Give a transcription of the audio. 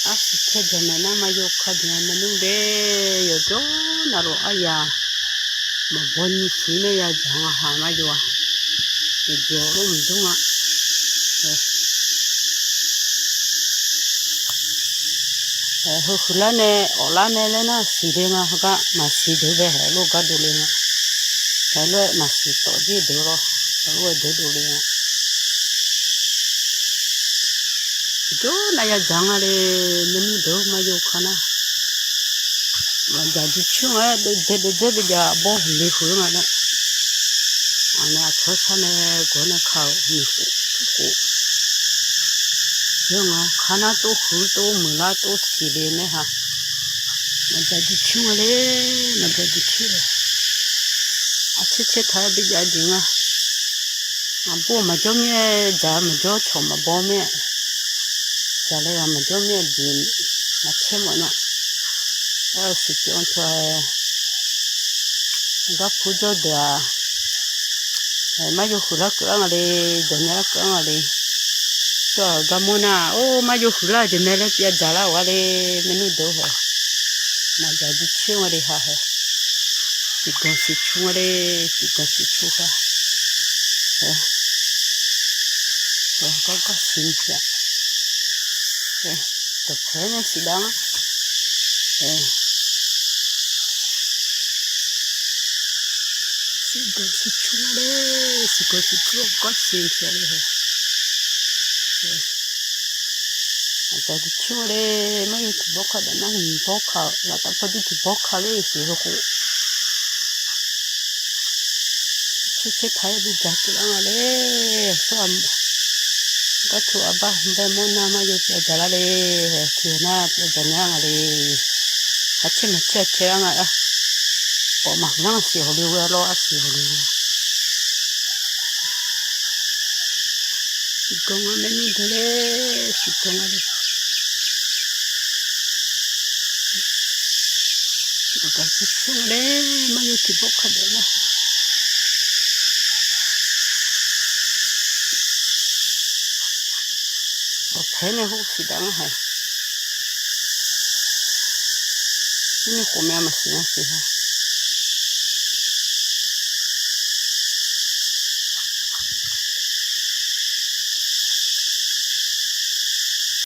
Thế giờ này nó mà vô khó thì mình đúng để giờ chỗ nào rồi ai à mà bốn xí này giờ chẳng hàng mà vô thì chiều lúc mình đúng ạ hồi khứa này ở lá này lên nó xí đi mà mà xí được về hết lúc cả đồ lên cái loại mà xí tổ gì được rồi lúc được đồ lên chỗ này giờ chẳng là mình đâu mà vô khó nào mà giờ đi chung á để bây giờ bỏ đi hủy mà đó anh à thôi sao này của nó khâu nhiều khổ nhưng mà khả năng tôi hủy tôi mừng là tôi xí lên này ha mà giờ đi chung á đấy mà giờ đi chung à chết thay bây giờ đi mà bỏ mà cho mẹ giờ mà cho chồng mà bỏ mẹ giờ này mà cho mẹ đi mà chết mọi người sự kiện thôi gặp phụ cho được mấy chú phụ nữ cưỡng ở đây giờ này cưỡng ở đây cho gặp mona mấy chú phụ nữ giờ này là bây giờ là ở đây mình nuôi đâu hả mà giờ đi chung ở đây hả chỉ còn chỉ chung ở đây chỉ còn chỉ chung hả có xin chưa tập thể nó xí đó si chung đấy si chung có xin chưa đấy giờ đi chung đấy mấy cái bóc khẩu nó hình bóc khẩu là tập phải đi bóc khẩu đấy thì nó cũng chết thấy đi giặt cho nó đấy sao có thua ba hôm nay mà giờ giờ là đấy thì na giờ nhang đấy 같이 맞춰 채양아 막 나시 hollywood 아시 hollywood 시공은 맨이 그래 시공은 내가 그래 뭐 이렇게 복하더라 배는 혹시 당해 ini kome ama sina siha